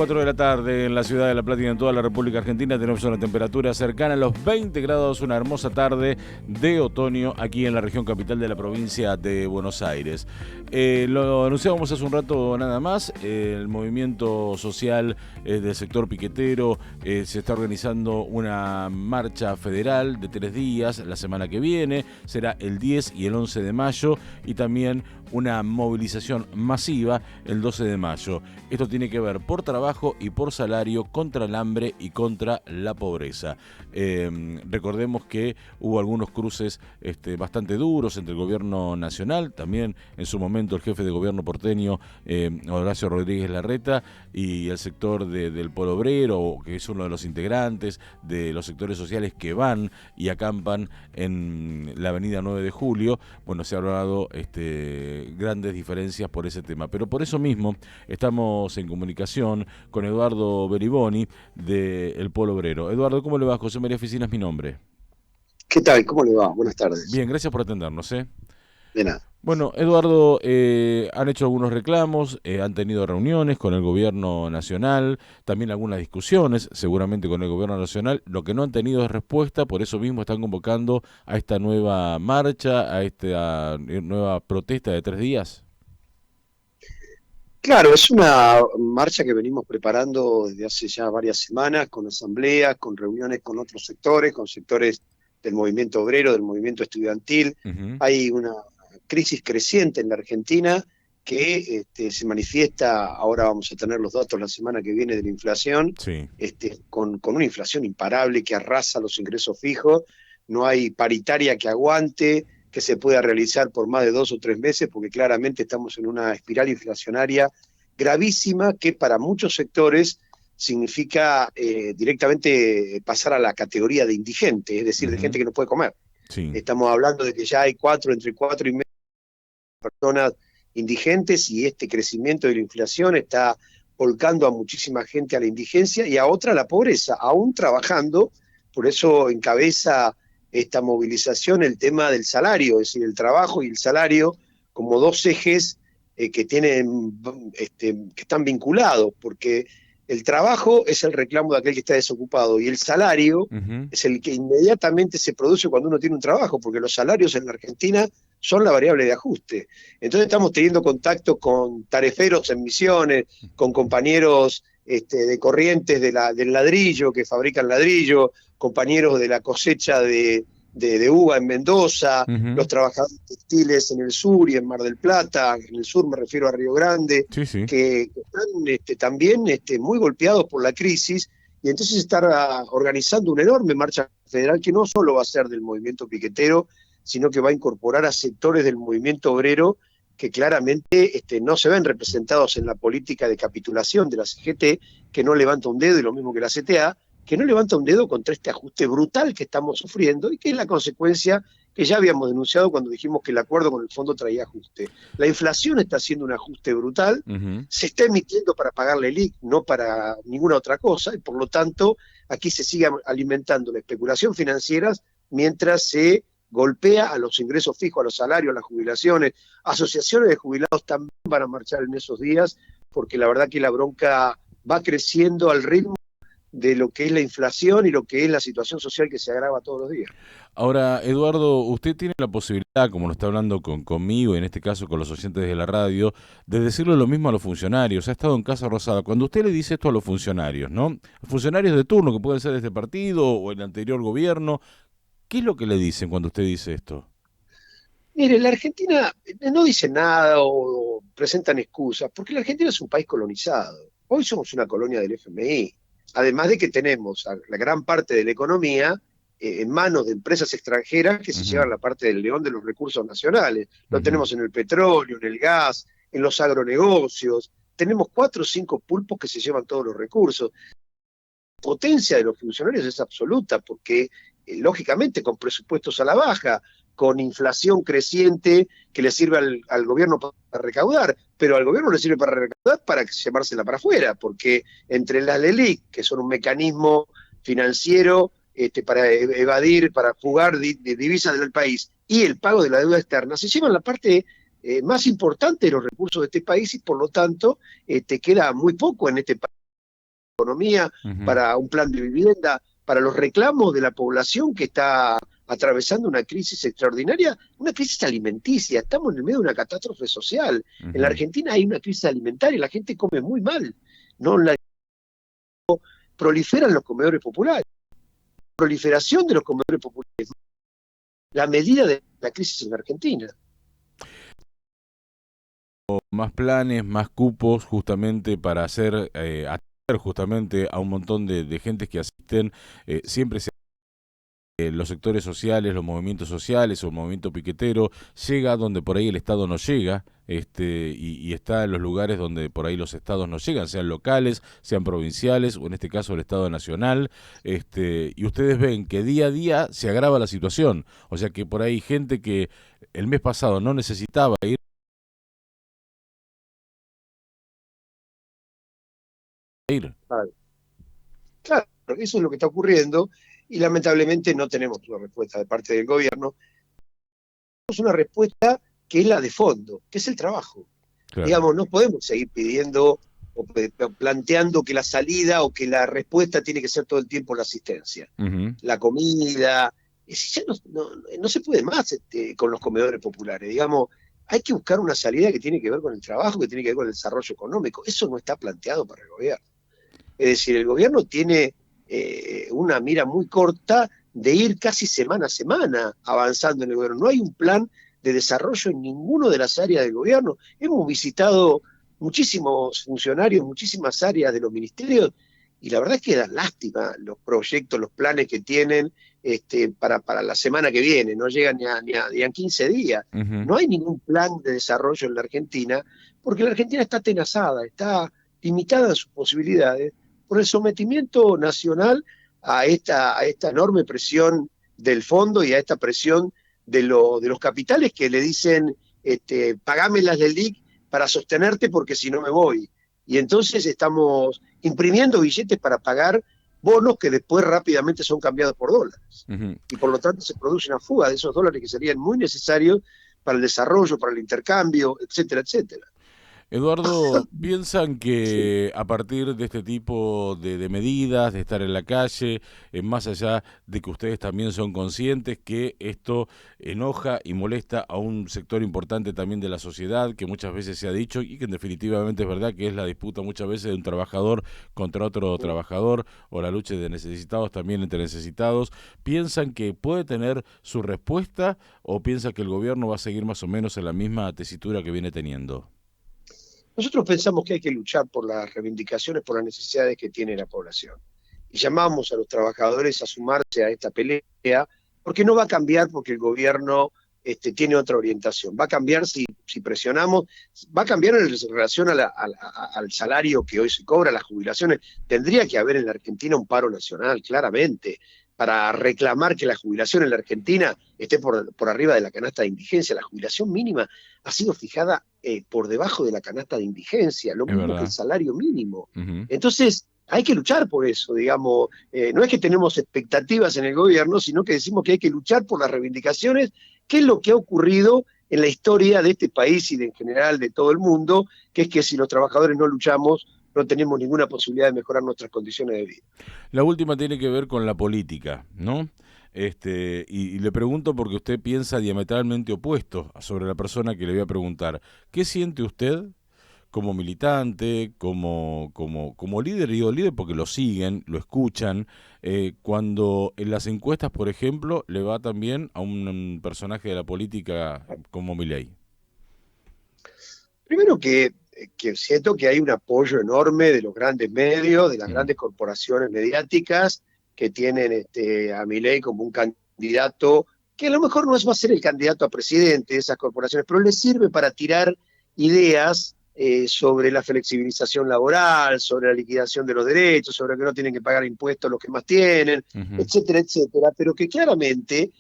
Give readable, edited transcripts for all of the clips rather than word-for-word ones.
4 de la tarde en la ciudad de La Plata y en toda la República Argentina tenemos una temperatura cercana a los 20 grados, una hermosa tarde de otoño aquí en la región capital de la provincia de Buenos Aires. Lo anunciábamos hace un rato nada más, el movimiento social del sector piquetero se está organizando una marcha federal de 3 días la semana que viene, será el 10 y el 11 de mayo y también una movilización masiva el 12 de mayo. Esto tiene que ver por trabajo y por salario contra el hambre y contra la pobreza. Recordemos que hubo algunos cruces bastante duros entre el gobierno nacional, también en su momento el jefe de gobierno porteño, Horacio Rodríguez Larreta, y el sector del Polo Obrero, que es uno de los integrantes de los sectores sociales que van y acampan en la avenida 9 de Julio. Bueno, se ha hablado grandes diferencias por ese tema, pero por eso mismo estamos en comunicación con Eduardo Beriboni de El Polo Obrero. Eduardo, ¿cómo le va? José María Oficina es mi nombre. ¿Qué tal? ¿Cómo le va? Buenas tardes. Bien, gracias por atendernos. De nada. Bueno, Eduardo, han hecho algunos reclamos, han tenido reuniones con el gobierno nacional, también algunas discusiones, seguramente con el gobierno nacional. Lo que no han tenido es respuesta, por eso mismo están convocando a esta nueva marcha, a esta nueva protesta de 3 días. Claro, es una marcha que venimos preparando desde hace ya varias semanas, con asambleas, con reuniones con otros sectores, con sectores del movimiento obrero, del movimiento estudiantil. Ujú. Hay una crisis creciente en la Argentina que se manifiesta, ahora vamos a tener los datos la semana que viene de la inflación, Sí. con una inflación imparable que arrasa los ingresos fijos, no hay paritaria que aguante, que se pueda realizar por más de 2 o 3 meses, porque claramente estamos en una espiral inflacionaria gravísima que para muchos sectores significa directamente pasar a la categoría de indigente, es decir, de Ujú. gente que no puede comer. Sí. Estamos hablando de que ya hay entre 4,5 personas indigentes y este crecimiento de la inflación está volcando a muchísima gente a la indigencia y a otra a la pobreza, aún trabajando. Por eso encabeza esta movilización el tema del salario, es decir, el trabajo y el salario como dos ejes que están vinculados, porque el trabajo es el reclamo de aquel que está desocupado y el salario Ujú. es el que inmediatamente se produce cuando uno tiene un trabajo, porque los salarios en la Argentina son la variable de ajuste. Entonces estamos teniendo contacto con tareferos en Misiones, con compañeros de Corrientes del ladrillo, que fabrican ladrillo, compañeros de la cosecha de uva en Mendoza, los Ujú. trabajadores textiles en el sur y en Mar del Plata, en el sur me refiero a Río Grande, Sí, sí. que están también muy golpeados por la crisis, y entonces estar organizando una enorme marcha federal que no solo va a ser del movimiento piquetero, sino que va a incorporar a sectores del movimiento obrero que claramente no se ven representados en la política de capitulación de la CGT, que no levanta un dedo, y lo mismo que la CTA, que no levanta un dedo contra este ajuste brutal que estamos sufriendo y que es la consecuencia que ya habíamos denunciado cuando dijimos que el acuerdo con el fondo traía ajuste. La inflación está haciendo un ajuste brutal, Ujú. se está emitiendo para pagarle el IC, no para ninguna otra cosa, y por lo tanto aquí se sigue alimentando la especulación financiera mientras se golpea a los ingresos fijos, a los salarios, a las jubilaciones. Asociaciones de jubilados también van a marchar en esos días, porque la verdad que la bronca va creciendo al ritmo de lo que es la inflación y lo que es la situación social que se agrava todos los días. Ahora, Eduardo, usted tiene la posibilidad, como lo está hablando conmigo, y en este caso con los oyentes de la radio, de decirle lo mismo a los funcionarios. Ha estado en Casa Rosada. Cuando usted le dice esto a los funcionarios, ¿no? Funcionarios de turno, que pueden ser de este partido o el anterior gobierno, ¿qué es lo que le dicen cuando usted dice esto? Mire, la Argentina no dice nada o presentan excusas, porque la Argentina es un país colonizado. Hoy somos una colonia del FMI. Además de que tenemos a la gran parte de la economía en manos de empresas extranjeras que se Ujú. llevan la parte del león de los recursos nacionales. Lo Ujú. tenemos en el petróleo, en el gas, en los agronegocios. Tenemos 4 o 5 pulpos que se llevan todos los recursos. Potencia de los funcionarios es absoluta, porque lógicamente con presupuestos a la baja, con inflación creciente que le sirve al gobierno para recaudar, pero al gobierno le sirve para recaudar para llevársela para afuera, porque entre las LELIC, que son un mecanismo financiero para evadir, para fugar divisas del país, y el pago de la deuda externa, se llevan la parte más importante de los recursos de este país y por lo tanto queda muy poco en este país economía, para un plan de vivienda, para los reclamos de la población que está atravesando una crisis extraordinaria, una crisis alimenticia. Estamos en el medio de una catástrofe social. En la Argentina hay una crisis alimentaria, la gente come muy mal. No proliferan los comedores populares. La proliferación de los comedores populares, la medida de la crisis en la Argentina. Más planes, más cupos, justamente para atender justamente a un montón de gentes que asisten. Siempre se los sectores sociales, los movimientos sociales o el movimiento piquetero llega donde por ahí el Estado no llega, y está en los lugares donde por ahí los estados no llegan, sean locales, sean provinciales o en este caso el Estado Nacional, y ustedes ven que día a día se agrava la situación, o sea que por ahí gente que el mes pasado no necesitaba ir. Claro, eso es lo que está ocurriendo y lamentablemente no tenemos una respuesta de parte del gobierno. Es una respuesta que es la de fondo, que es el trabajo. Claro. Digamos, no podemos seguir pidiendo o planteando que la salida o que la respuesta tiene que ser todo el tiempo la asistencia. La comida, ya no se puede más con los comedores populares. Digamos, hay que buscar una salida que tiene que ver con el trabajo, que tiene que ver con el desarrollo económico. Eso no está planteado para el gobierno. Es decir, el gobierno tiene una mira muy corta de ir casi semana a semana avanzando en el gobierno. No hay un plan de desarrollo en ninguna de las áreas del gobierno. Hemos visitado muchísimos funcionarios, muchísimas áreas de los ministerios, y la verdad es que da lástima los proyectos, los planes que tienen para la semana que viene. No llegan ni a 15 días. No hay ningún plan de desarrollo en la Argentina, porque la Argentina está atenazada, está limitada en sus posibilidades por el sometimiento nacional a esta enorme presión del fondo y a esta presión de los capitales que le dicen pagame las del LIC para sostenerte porque si no me voy. Y entonces estamos imprimiendo billetes para pagar bonos que después rápidamente son cambiados por dólares. Y por lo tanto se produce una fuga de esos dólares que serían muy necesarios para el desarrollo, para el intercambio, etcétera, etcétera. Eduardo, ¿piensan que a partir de este tipo de medidas, de estar en la calle, más allá de que ustedes también son conscientes que esto enoja y molesta a un sector importante también de la sociedad, que muchas veces se ha dicho y que definitivamente es verdad que es la disputa muchas veces de un trabajador contra otro trabajador o la lucha de necesitados también entre necesitados, ¿piensan que puede tener su respuesta o piensan que el gobierno va a seguir más o menos en la misma tesitura que viene teniendo? Nosotros pensamos que hay que luchar por las reivindicaciones, por las necesidades que tiene la población. Y llamamos a los trabajadores a sumarse a esta pelea, porque no va a cambiar porque el gobierno tiene otra orientación. Va a cambiar si presionamos, va a cambiar en relación al salario que hoy se cobra, las jubilaciones. Tendría que haber en la Argentina un paro nacional, claramente, para reclamar que la jubilación en la Argentina esté por arriba de la canasta de indigencia. La jubilación mínima ha sido fijada por debajo de la canasta de indigencia, lo mismo que el salario mínimo. Entonces, hay que luchar por eso, digamos. No es que tenemos expectativas en el gobierno, sino que decimos que hay que luchar por las reivindicaciones, que es lo que ha ocurrido en la historia de este país y en general de todo el mundo, que es que si los trabajadores no luchamos, no tenemos ninguna posibilidad de mejorar nuestras condiciones de vida. La última tiene que ver con la política, ¿no? Y le pregunto porque usted piensa diametralmente opuesto sobre la persona que le voy a preguntar. ¿Qué siente usted como militante, como líder? Y digo líder porque lo siguen, lo escuchan, cuando en las encuestas, por ejemplo, le va también a un personaje de la política como Milei? Primero que siento que hay un apoyo enorme de los grandes medios, de las grandes corporaciones mediáticas que tienen a Milei como un candidato que a lo mejor no va a ser el candidato a presidente de esas corporaciones, pero les sirve para tirar ideas sobre la flexibilización laboral, sobre la liquidación de los derechos, sobre que no tienen que pagar impuestos los que más tienen, etcétera, etcétera, pero que claramente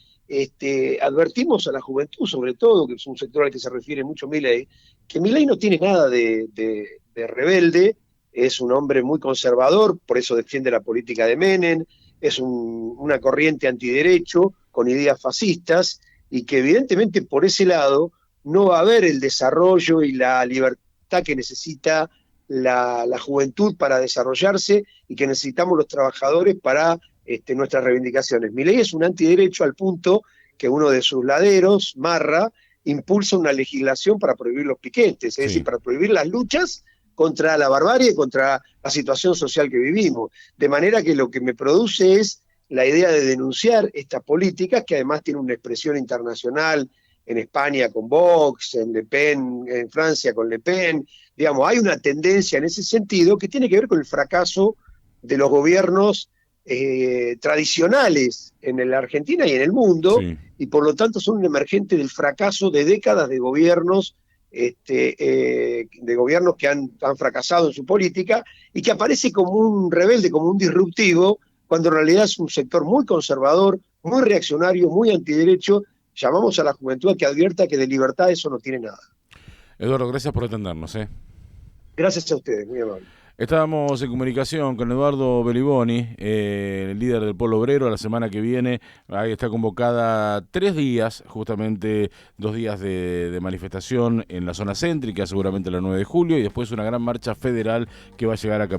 advertimos a la juventud, sobre todo, que es un sector al que se refiere mucho Milei, que Milei no tiene nada de rebelde, es un hombre muy conservador, por eso defiende la política de Menem, es una corriente antiderecho con ideas fascistas, y que evidentemente por ese lado no va a haber el desarrollo y la libertad que necesita la juventud para desarrollarse y que necesitamos los trabajadores para nuestras reivindicaciones. Milei es un antiderecho al punto que uno de sus laderos, Marra, impulsa una legislación para prohibir los piquetes, es decir, para prohibir las luchas contra la barbarie, contra la situación social que vivimos. De manera que lo que me produce es la idea de denunciar estas políticas, que además tienen una expresión internacional, en España con Vox, en Le Pen, en Francia con Le Pen. Digamos, hay una tendencia en ese sentido que tiene que ver con el fracaso de los gobiernos tradicionales en la Argentina y en el mundo, y por lo tanto son un emergente del fracaso de décadas de gobiernos, de gobiernos que han fracasado en su política, y que aparece como un rebelde, como un disruptivo, cuando en realidad es un sector muy conservador, muy reaccionario, muy antiderecho. Llamamos a la juventud a que advierta que de libertad eso no tiene nada. Eduardo, gracias por atendernos. Gracias a ustedes, muy amable. Estábamos en comunicación con Eduardo Beliboni, el líder del Polo Obrero. La semana que viene ahí está convocada 3 días, justamente 2 días de manifestación en la zona céntrica, seguramente la 9 de julio, y después una gran marcha federal que va a llegar a Capital.